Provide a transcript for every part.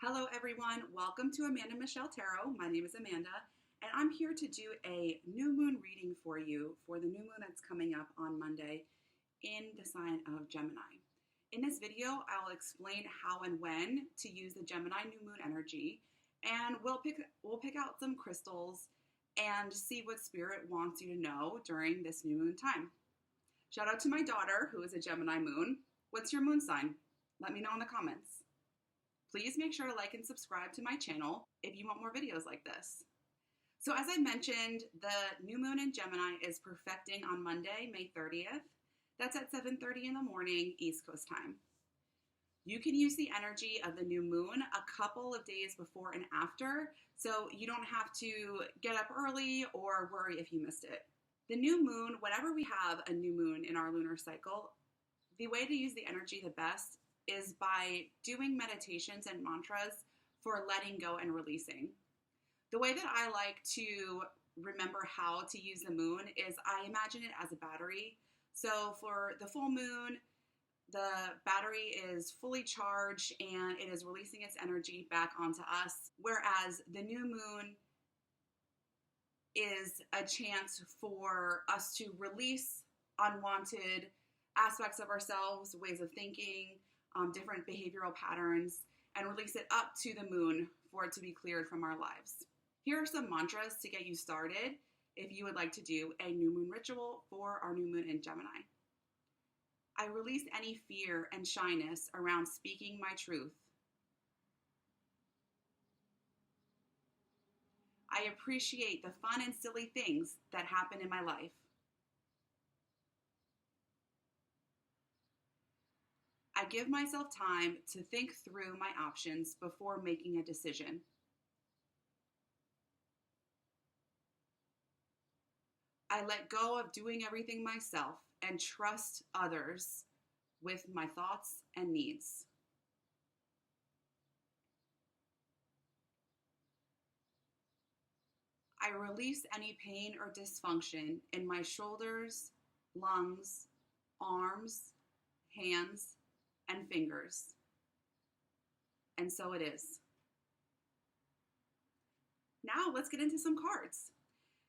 Hello everyone, welcome to Amanda Michelle Tarot. My name is Amanda and I'm here to do a new moon reading for you for the new moon that's coming up on Monday in the sign of Gemini. In this video, I'll explain how and when to use the Gemini new moon energy, and we'll pick out some crystals and see what spirit wants you to know during this new moon time. Shout out to my daughter who is a Gemini moon. What's your moon sign? Let me know in the comments. Please make sure to like and subscribe to my channel if you want more videos like this. So as I mentioned, the new moon in Gemini is perfecting on Monday, May 30th. That's at 7:30 in the morning, East Coast time. You can use the energy of the new moon a couple of days before and after, so you don't have to get up early or worry if you missed it. The new moon, whenever we have a new moon in our lunar cycle, the way to use the energy the best is by doing meditations and mantras for letting go and releasing. The way that I like to remember how to use the moon is I imagine it as a battery. So for the full moon, the battery is fully charged and it is releasing its energy back onto us, whereas the new moon is a chance for us to release unwanted aspects of ourselves, ways of thinking, different behavioral patterns, and release it up to the moon for it to be cleared from our lives. Here are some mantras to get you started if you would like to do a new moon ritual for our new moon in Gemini. I release any fear and shyness around speaking my truth. I appreciate the fun and silly things that happen in my life. I give myself time to think through my options before making a decision. I let go of doing everything myself and trust others with my thoughts and needs. I release any pain or dysfunction in my shoulders, lungs, arms, hands, and fingers. And so it is. Now let's get into some cards.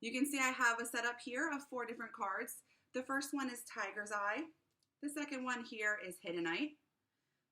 You can see I have a setup here of 4 different cards. The first one is Tiger's Eye. The second one here is Hiddenite.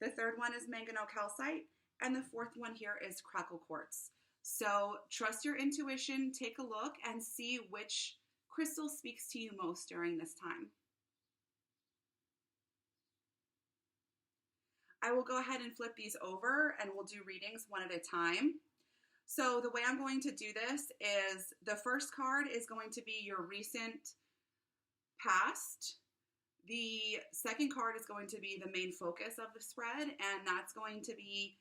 The third one is Mangano Calcite. And the fourth one here is Crackle Quartz. So trust your intuition, take a look, and see which crystal speaks to you most during this time. I will go ahead and flip these over and we'll do readings one at a time. So the way I'm going to do this is the first card is going to be your recent past. The second card is going to be the main focus of the spread, and that's going to be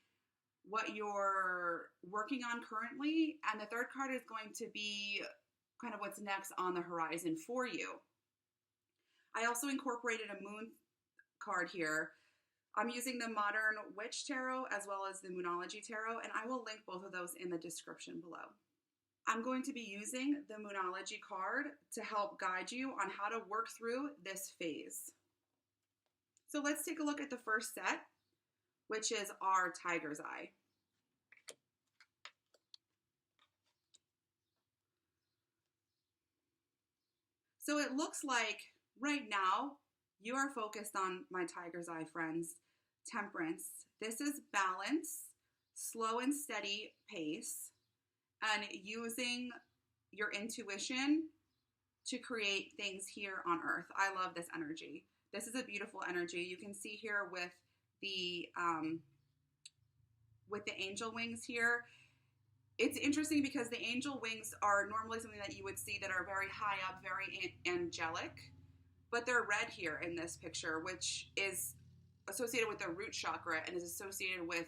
what you're working on currently. And the third card is going to be kind of what's next on the horizon for you. I also incorporated a moon card here. I'm using the Modern Witch Tarot as well as the Moonology Tarot, and I will link both of those in the description below. I'm going to be using the Moonology card to help guide you on how to work through this phase. So let's take a look at the first set, which is our Tiger's Eye. So it looks like right now, you are focused on my Tiger's Eye, friends. Temperance. This is balance, slow and steady pace, and using your intuition to create things here on Earth. I love this energy. This is a beautiful energy. You can see here with the angel wings here. It's interesting because the angel wings are normally something that you would see that are very high up, very angelic. But they're red here in this picture, which is associated with the root chakra and is associated with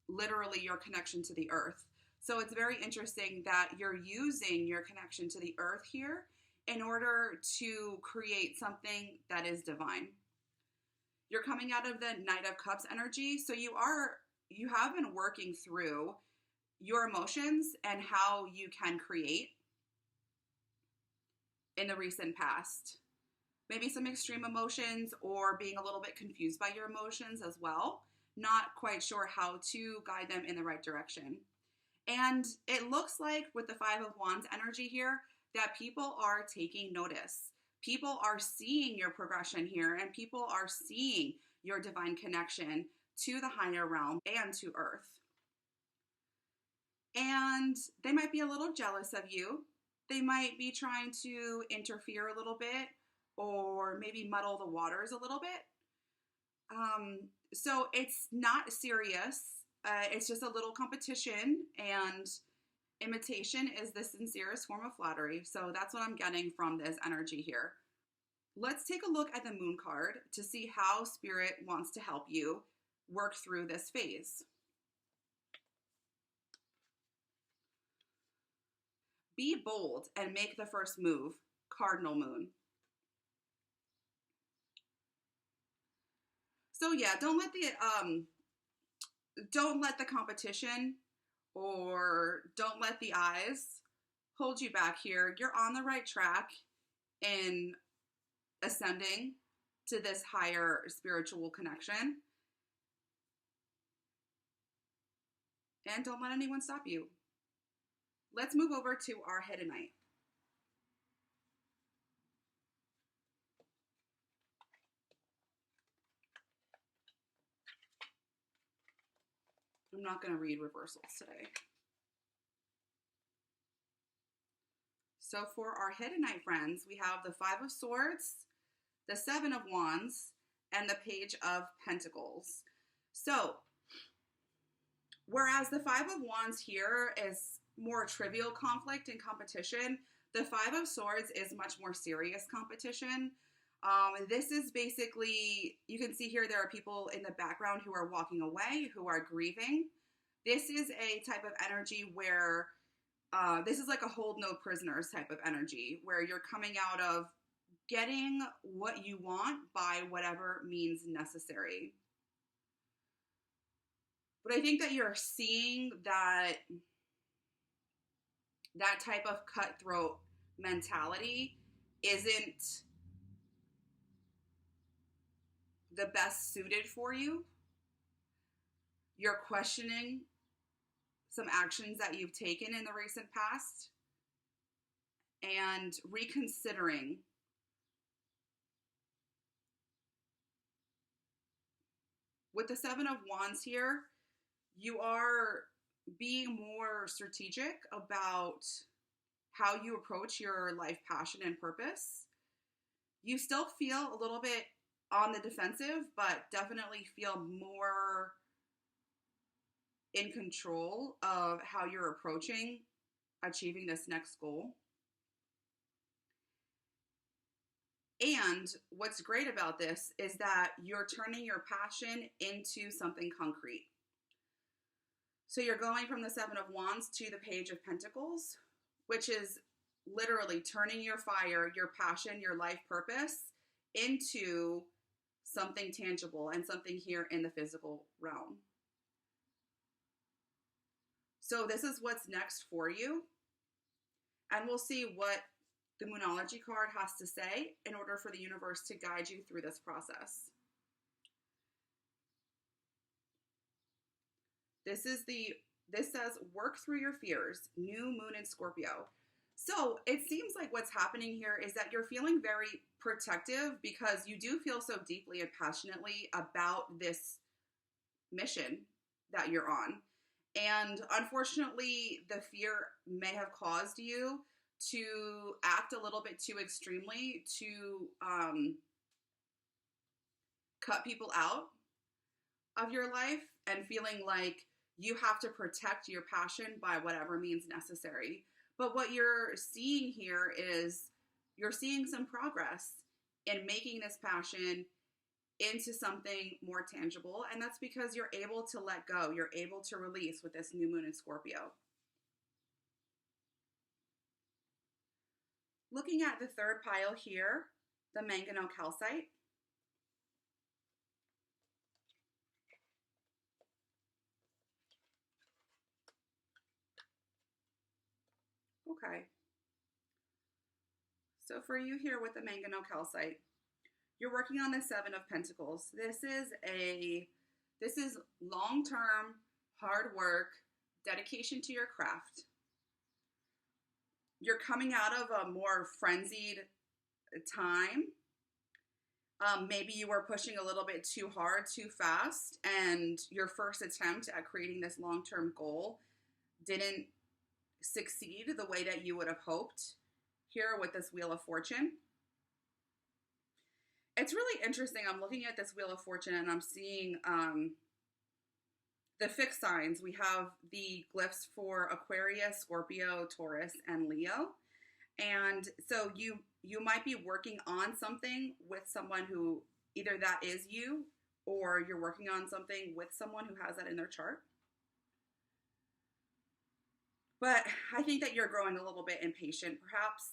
literally your connection to the earth. So it's very interesting that you're using your connection to the earth here in order to create something that is divine. You're coming out of the Knight of Cups energy, so you have been working through your emotions and how you can create in the recent past. Maybe some extreme emotions or being a little bit confused by your emotions as well. not quite sure how to guide them in the right direction. And it looks like with the Five of Wands energy here that people are taking notice. People are seeing your progression here, and people are seeing your divine connection to the higher realm and to Earth. And they might be a little jealous of you. They might be trying to interfere a little bit or maybe muddle the waters a little bit. So it's not serious. It's just a little competition, and imitation is the sincerest form of flattery. So that's what I'm getting from this energy here. Let's take a look at the Moon card to see how Spirit wants to help you work through this phase. Be bold and make the first move, Cardinal Moon. So yeah, don't let the competition or don't let the eyes hold you back here. You're on the right track in ascending to this higher spiritual connection. And don't let anyone stop you. Let's move over to our Hiddenite. I'm not going to read reversals today. So for our Hiddenite friends, we have the Five of Swords, the Seven of Wands, and the Page of Pentacles. So, whereas the Five of Wands here is more trivial conflict and competition, the Five of Swords is much more serious competition. This is basically, you can see here there are people in the background who are walking away, who are grieving. This is a type of energy where, this is like a hold no prisoners type of energy, where you're coming out of getting what you want by whatever means necessary. But I think that you're seeing that type of cutthroat mentality isn't the best suited for you. You're questioning some actions that you've taken in the recent past and reconsidering with the Seven of Wands here. You are being more strategic about how you approach your life passion and purpose. You still feel a little bit on the defensive, but definitely feel more in control of how you're approaching achieving this next goal. And what's great about this is that you're turning your passion into something concrete. So you're going from the Seven of Wands to the Page of Pentacles, which is literally turning your fire, your passion, your life purpose into something tangible and something here in the physical realm. So this is what's next for you. And we'll see what the Moonology card has to say in order for the universe to guide you through this process. This says work through your fears, new moon in Scorpio. So it seems like what's happening here is that you're feeling very protective because you do feel so deeply and passionately about this mission that you're on. And unfortunately, the fear may have caused you to act a little bit too extremely to cut people out of your life and feeling like you have to protect your passion by whatever means necessary. But what you're seeing here is you're seeing some progress in making this passion into something more tangible. And that's because you're able to let go. You're able to release with this new moon in Scorpio. Looking at the third pile here, the Mangano Calcite. Okay. So for you here with the Mangano Calcite, you're working on the Seven of Pentacles. This is a This is long-term, hard work, dedication to your craft. You're coming out of a more frenzied time. Maybe you were pushing a little bit too hard, too fast, and your first attempt at creating this long-term goal didn't succeed the way that you would have hoped here with this Wheel of Fortune. It's really interesting. I'm looking at this Wheel of Fortune and I'm seeing the fixed signs. We have the glyphs for Aquarius, Scorpio, Taurus, and Leo. And so you might be working on something with someone who either that is you, or you're working on something with someone who has that in their chart. But I think that you're growing a little bit impatient, perhaps.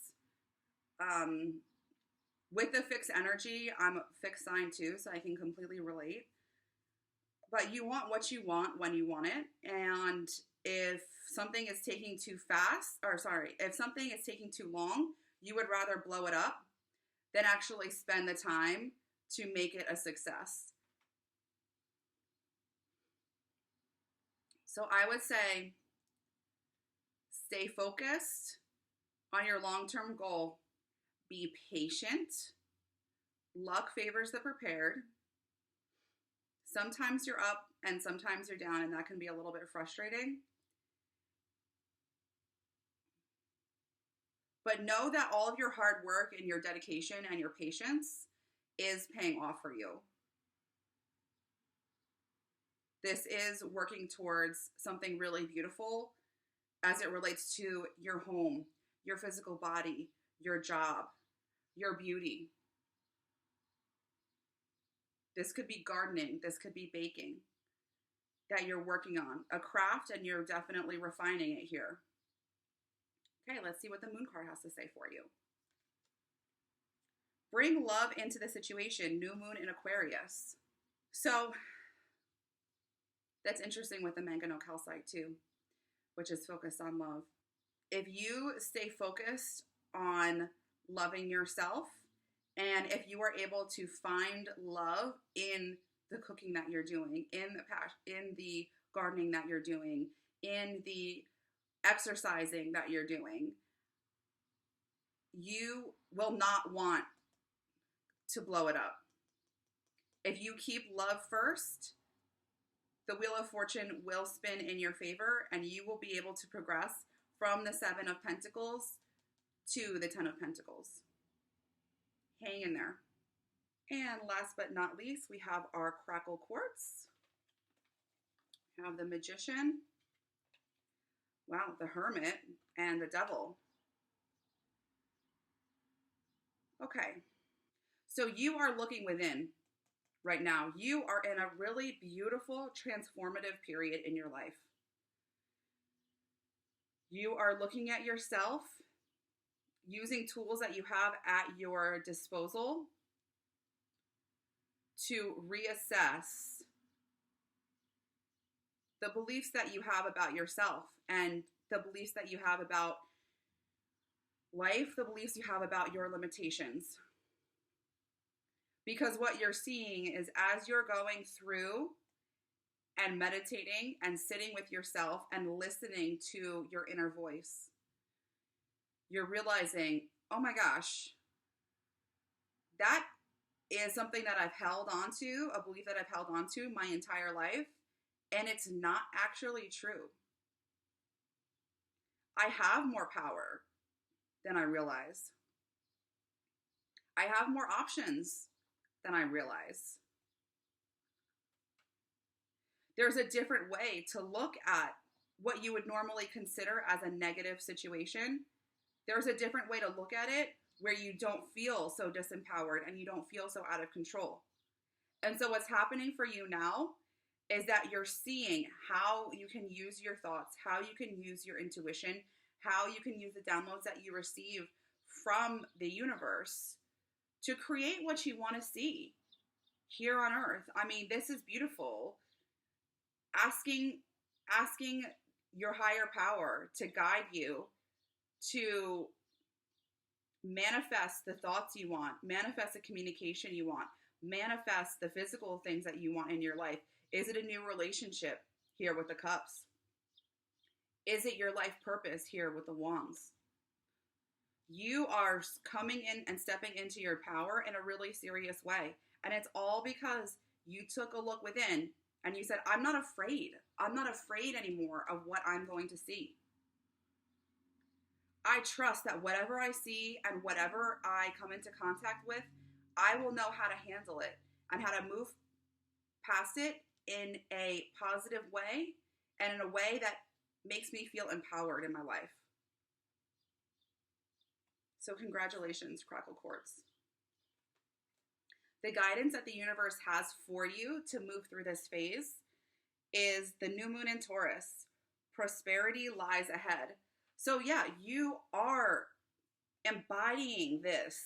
With the fixed energy, I'm a fixed sign too, so I can completely relate. But you want what you want when you want it. And if something is taking too fast, if something is taking too long, you would rather blow it up than actually spend the time to make it a success. So I would say stay focused on your long-term goal. Be patient. Luck favors the prepared. Sometimes you're up and sometimes you're down, and that can be a little bit frustrating. But know that all of your hard work and your dedication and your patience is paying off for you. This is working towards something really beautiful as it relates to your home, your physical body, your job, your beauty. This could be gardening. This could be baking that you're working on, a craft, and you're definitely refining it here. Okay, let's see what the moon card has to say for you. Bring love into the situation, new moon in Aquarius. So that's interesting with the Mangano Calcite too, which is focused on love. If you stay focused on loving yourself, and if you are able to find love in the cooking that you're doing, in the gardening that you're doing, in the exercising that you're doing, you will not want to blow it up. If you keep love first, the Wheel of Fortune will spin in your favor, and you will be able to progress from the Seven of Pentacles to the Ten of Pentacles. Hang in there. And last but not least, we have our Crackle Quartz. We have the Magician. Wow, the Hermit and the Devil. Okay, so you are looking within right now. You are in a really beautiful, transformative period in your life. You are looking at yourself, using tools that you have at your disposal to reassess the beliefs that you have about yourself and the beliefs that you have about life, the beliefs you have about your limitations. Because what you're seeing is as you're going through and meditating and sitting with yourself and listening to your inner voice, you're realizing, oh my gosh, that is something that I've held on to, a belief that I've held on to my entire life, and it's not actually true. I have more power than I realize. I have more options than I realize. There's a different way to look at what you would normally consider as a negative situation. There's a different way to look at it where you don't feel so disempowered and you don't feel so out of control. And so what's happening for you now is that you're seeing how you can use your thoughts, how you can use your intuition, how you can use the downloads that you receive from the universe to create what you want to see here on earth. I mean, this is beautiful. Asking your higher power to guide you to manifest the thoughts you want, manifest the communication you want, manifest the physical things that you want in your life Is it a new relationship here with the cups? Is it your life purpose here with the wands? You are coming in and stepping into your power in a really serious way. And it's all because you took a look within and you said, I'm not afraid. I'm not afraid anymore of what I'm going to see. I trust that whatever I see and whatever I come into contact with, I will know how to handle it and how to move past it in a positive way and in a way that makes me feel empowered in my life. So congratulations, Crackle Quartz. The guidance that the universe has for you to move through this phase is the new moon in Taurus. Prosperity lies ahead. So yeah, you are embodying this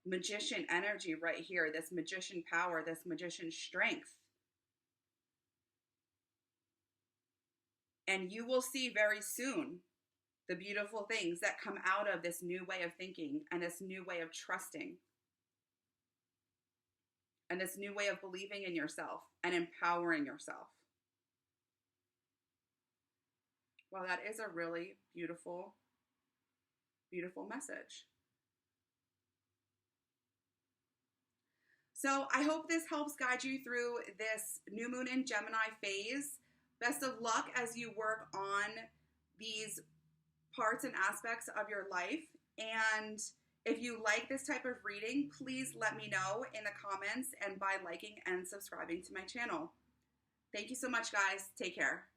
magician energy right here, this magician power, this magician strength. And you will see very soon the beautiful things that come out of this new way of thinking and this new way of trusting and this new way of believing in yourself and empowering yourself. Wow, that is a really beautiful, beautiful message. So I hope this helps guide you through this new moon in Gemini phase. Best of luck as you work on these parts and aspects of your life. And if you like this type of reading, please let me know in the comments and by liking and subscribing to my channel. Thank you so much, guys. Take care.